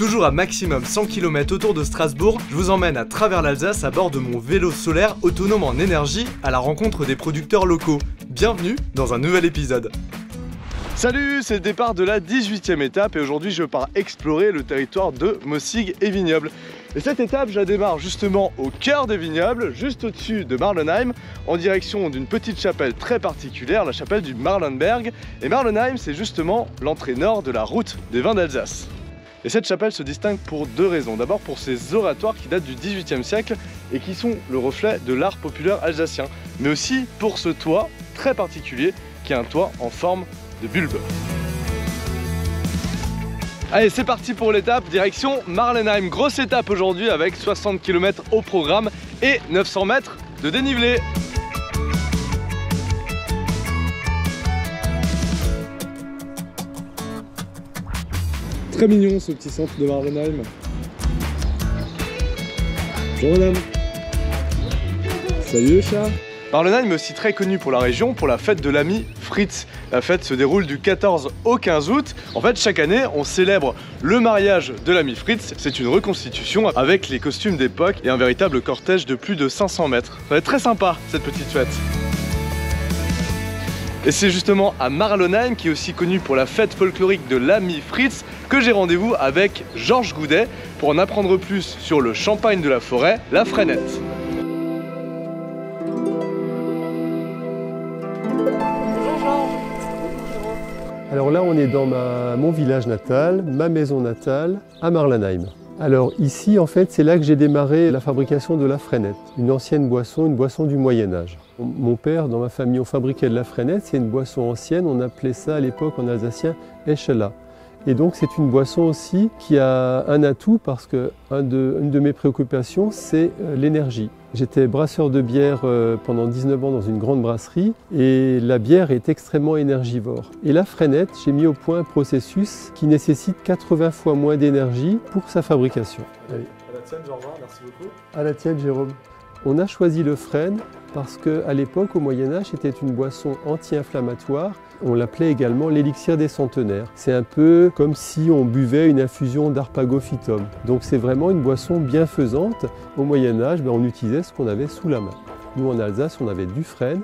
Toujours à maximum 100 km autour de Strasbourg, je vous emmène à travers l'Alsace à bord de mon vélo solaire autonome en énergie à la rencontre des producteurs locaux. Bienvenue dans un nouvel épisode. Salut, c'est le départ de la 18e étape et aujourd'hui je pars explorer le territoire de Mossig et Vignobles. Et cette étape, je la démarre justement au cœur des vignobles, juste au-dessus de Marlenheim, en direction d'une petite chapelle très particulière, la chapelle du Marlenberg. Et Marlenheim, c'est justement l'entrée nord de la route des vins d'Alsace. Et cette chapelle se distingue pour deux raisons. D'abord pour ses oratoires qui datent du XVIIIe siècle et qui sont le reflet de l'art populaire alsacien. Mais aussi pour ce toit très particulier qui est un toit en forme de bulbe. Allez, c'est parti pour l'étape, direction Marlenheim. Grosse étape aujourd'hui avec 60 km au programme et 900 mètres de dénivelé. Très mignon ce petit centre de Marlenheim. Bonjour madame. Salut le chat. Marlenheim est aussi très connu pour la région, pour la fête de l'ami Fritz. La fête se déroule du 14 au 15 août. En fait, chaque année, on célèbre le mariage de l'ami Fritz. C'est une reconstitution avec les costumes d'époque et un véritable cortège de plus de 500 mètres. Ça va être très sympa, cette petite fête. Et c'est justement à Marlenheim, qui est aussi connu pour la fête folklorique de l'ami Fritz, que j'ai rendez-vous avec Georges Goudet pour en apprendre plus sur le champagne de la forêt, la Freinette. Alors là, on est dans mon village natal, ma maison natale, à Marlenheim. Alors ici, en fait, c'est là que j'ai démarré la fabrication de la Freinette, une ancienne boisson, une boisson du Moyen-Âge. Mon père, dans ma famille, on fabriquait de la Freinette, c'est une boisson ancienne, on appelait ça à l'époque en alsacien « Eschela ». Et donc c'est une boisson aussi qui a un atout parce que une de mes préoccupations, c'est l'énergie. J'étais brasseur de bière pendant 19 ans dans une grande brasserie et la bière est extrêmement énergivore. Et la Freinette, j'ai mis au point un processus qui nécessite 80 fois moins d'énergie pour sa fabrication. Allez. À la tienne Georges, merci beaucoup. À la tienne Jérôme. On a choisi le frêne parce qu'à l'époque, au Moyen-Âge, c'était une boisson anti-inflammatoire. On l'appelait également l'élixir des centenaires. C'est un peu comme si on buvait une infusion d'arpagophytum. Donc c'est vraiment une boisson bienfaisante. Au Moyen-Âge, on utilisait ce qu'on avait sous la main. Nous, en Alsace, on avait du frêne,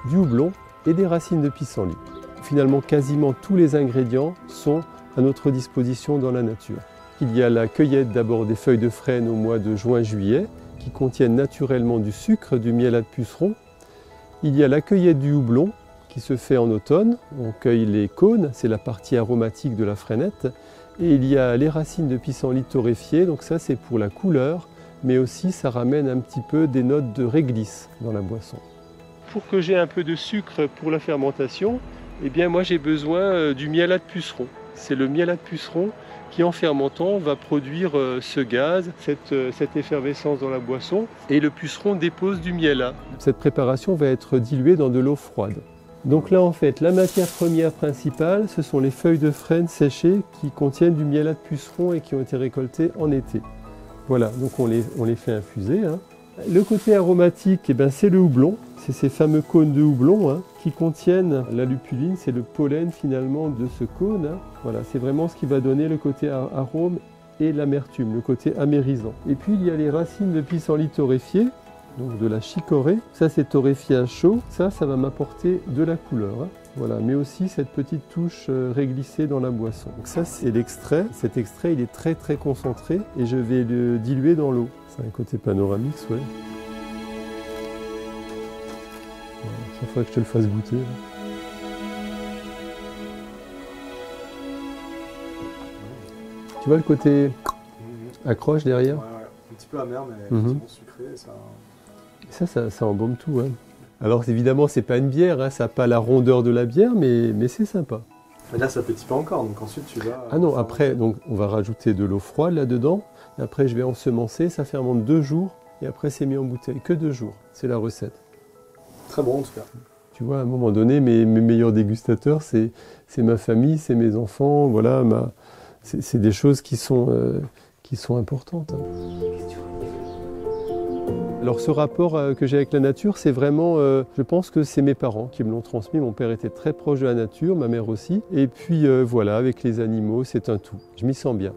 du houblon et des racines de pissenlit. Finalement, quasiment tous les ingrédients sont à notre disposition dans la nature. Il y a la cueillette d'abord des feuilles de frêne au mois de juin-juillet, qui contiennent naturellement du sucre, du mielat de puceron. Il y a la cueillette du houblon qui se fait en automne. On cueille les cônes, c'est la partie aromatique de la freinette. Et il y a les racines de pissenlit torréfiées, donc ça c'est pour la couleur, mais aussi ça ramène un petit peu des notes de réglisse dans la boisson. Pour que j'ai un peu de sucre pour la fermentation, eh bien moi j'ai besoin du mielat de puceron. C'est le mielat de puceron qui en fermentant va produire ce gaz, cette effervescence dans la boisson, et le puceron dépose du mielat. Cette préparation va être diluée dans de l'eau froide. Donc là en fait, la matière première principale, ce sont les feuilles de frêne séchées qui contiennent du mielat de puceron et qui ont été récoltées en été. Voilà, donc on les fait infuser. Le côté aromatique, c'est le houblon. C'est ces fameux cônes de houblon qui contiennent la lupuline, c'est le pollen finalement de ce cône. Voilà, c'est vraiment ce qui va donner le côté arôme et l'amertume, le côté amérisant. Et puis il y a les racines de pissenlit torréfiées, donc de la chicorée. Ça c'est torréfié à chaud, ça va m'apporter de la couleur. Voilà, mais aussi cette petite touche réglissée dans la boisson. Donc ça c'est l'extrait. Cet extrait il est très très concentré et je vais le diluer dans l'eau. C'est un côté panoramique, ouais. Il faudrait que je te le fasse goûter. Tu vois le côté accroche derrière? Ouais, un petit peu amer, mais effectivement sucré. Ça embaume tout. Hein. Alors évidemment, c'est pas une bière, ça n'a pas la rondeur de la bière, mais c'est sympa. Mais là, ça pétille pas encore, donc ensuite tu vas... Ah non, après, donc, on va rajouter de l'eau froide là-dedans. Après, je vais ensemencer, ça fermente 2 jours, et après, c'est mis en bouteille. Que 2 jours, c'est la recette. Très bon en tout cas. Tu vois, à un moment donné, mes meilleurs dégustateurs, c'est ma famille, c'est mes enfants, voilà, c'est des choses qui sont importantes. Alors ce rapport que j'ai avec la nature, c'est vraiment, je pense que c'est mes parents qui me l'ont transmis. Mon père était très proche de la nature, ma mère aussi. Et puis voilà, avec les animaux, c'est un tout. Je m'y sens bien.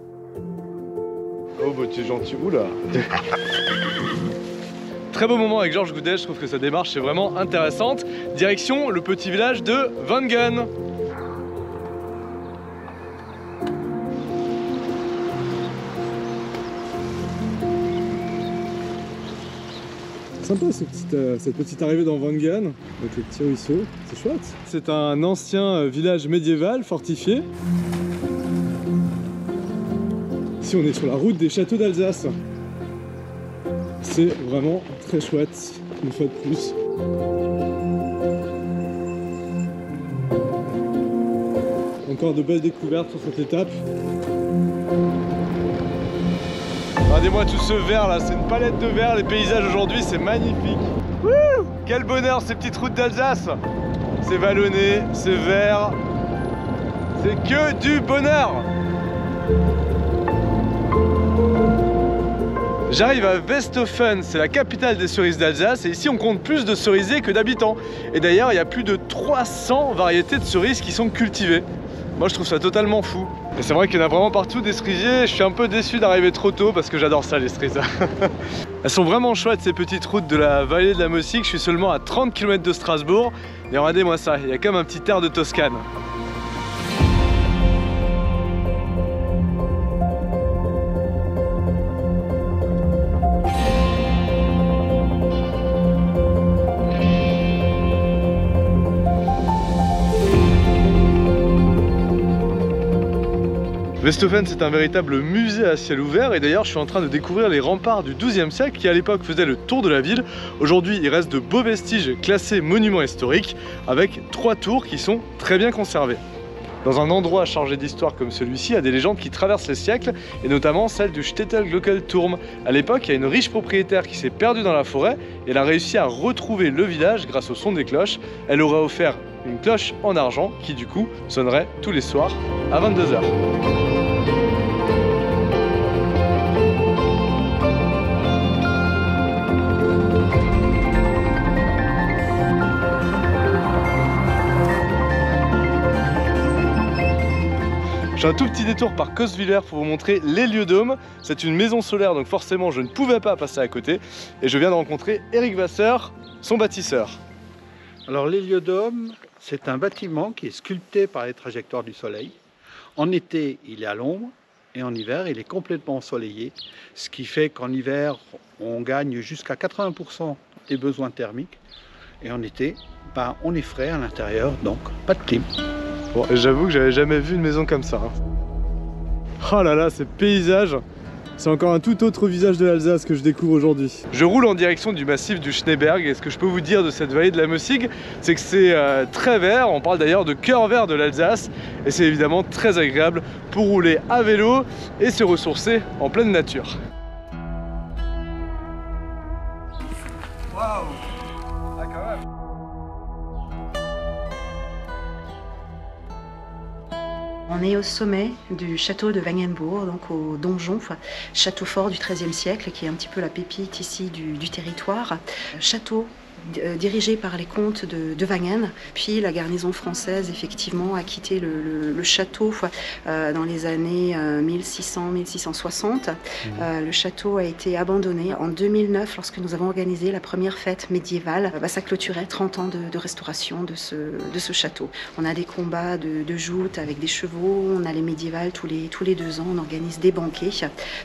Oh bah tu es gentil, oula. Très beau moment avec Georges Goudet, je trouve que sa démarche est vraiment intéressante. Direction le petit village de Wangen. Sympa cette petite arrivée dans Wangen, avec les petits ruisseaux, c'est chouette. C'est un ancien village médiéval fortifié. Ici on est sur la route des châteaux d'Alsace. C'est vraiment très chouette, une fois de plus. Encore de belles découvertes sur cette étape. Regardez-moi tout ce vert là, c'est une palette de verre, les paysages aujourd'hui c'est magnifique. Wouh, quel bonheur ces petites routes d'Alsace. C'est vallonné, c'est vert, c'est que du bonheur. J'arrive à Westhofen, c'est la capitale des cerises d'Alsace et ici on compte plus de cerisiers que d'habitants. Et d'ailleurs il y a plus de 300 variétés de cerises qui sont cultivées. Moi je trouve ça totalement fou. Et c'est vrai qu'il y en a vraiment partout des cerisiers. Je suis un peu déçu d'arriver trop tôt parce que j'adore ça les cerises. Elles sont vraiment chouettes ces petites routes de la vallée de la Mossique. Je suis seulement à 30 km de Strasbourg. Et regardez-moi ça, il y a comme un petit air de Toscane. Westhofen, c'est un véritable musée à ciel ouvert et d'ailleurs je suis en train de découvrir les remparts du XIIe siècle qui à l'époque faisaient le tour de la ville. Aujourd'hui il reste de beaux vestiges classés monuments historiques avec 3 tours qui sont très bien conservées. Dans un endroit chargé d'histoire comme celui-ci, il y a des légendes qui traversent les siècles et notamment celle du Städtelglockenturm. À l'époque, il y a une riche propriétaire qui s'est perdue dans la forêt et elle a réussi à retrouver le village grâce au son des cloches. Elle aurait offert une cloche en argent qui du coup sonnerait tous les soirs à 22 h. Je fais un tout petit détour par Kostwiller pour vous montrer l'héliodôme. C'est une maison solaire donc forcément je ne pouvais pas passer à côté. Et je viens de rencontrer Eric Vasseur, son bâtisseur. Alors l'héliodôme, c'est un bâtiment qui est sculpté par les trajectoires du soleil. En été, il est à l'ombre et en hiver, il est complètement ensoleillé. Ce qui fait qu'en hiver, on gagne jusqu'à 80% des besoins thermiques. Et en été, on est frais à l'intérieur, donc pas de clim. Bon, j'avoue que j'avais jamais vu une maison comme ça. Oh là là, ces paysages. C'est encore un tout autre visage de l'Alsace que je découvre aujourd'hui. Je roule en direction du massif du Schneeberg et ce que je peux vous dire de cette vallée de la Mossig, c'est que c'est très vert, on parle d'ailleurs de cœur vert de l'Alsace et c'est évidemment très agréable pour rouler à vélo et se ressourcer en pleine nature. Waouh! Ah quand même! On est au sommet du château de Wangenbourg, donc au donjon, château fort du XIIIe siècle, qui est un petit peu la pépite ici du territoire. Château dirigé par les comtes de Wangen. Puis la garnison française, effectivement, a quitté le château dans les années 1600-1660. Le château a été abandonné. En 2009, lorsque nous avons organisé la première fête médiévale, ça clôturait 30 ans de restauration de ce château. On a des combats de joutes avec des chevaux, on a les médiévales tous les 2 ans, on organise des banquets.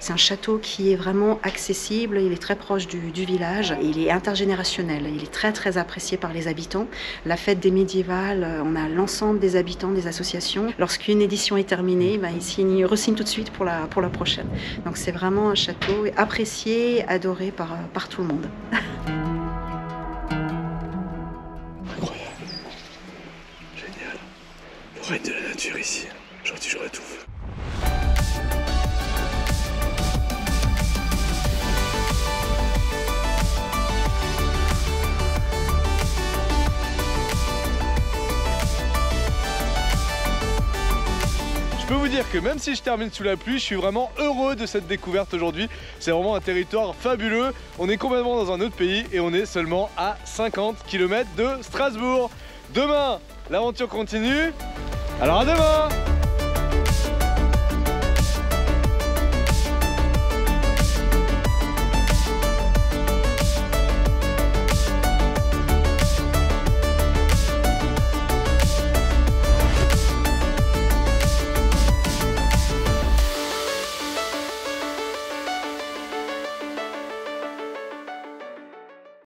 C'est un château qui est vraiment accessible, il est très proche du village, et il est intergénérationnel. Il est très apprécié par les habitants. La fête des médiévales, on a l'ensemble des habitants des associations. Lorsqu'une édition est terminée, ils re-signent tout de suite pour la prochaine. Donc c'est vraiment un château apprécié, adoré par tout le monde. Incroyable. Génial. Le règne de la nature ici. J'aurais tout vu. Je peux vous dire que même si je termine sous la pluie, je suis vraiment heureux de cette découverte aujourd'hui. C'est vraiment un territoire fabuleux. On est complètement dans un autre pays et on est seulement à 50 km de Strasbourg. Demain, l'aventure continue. Alors à demain!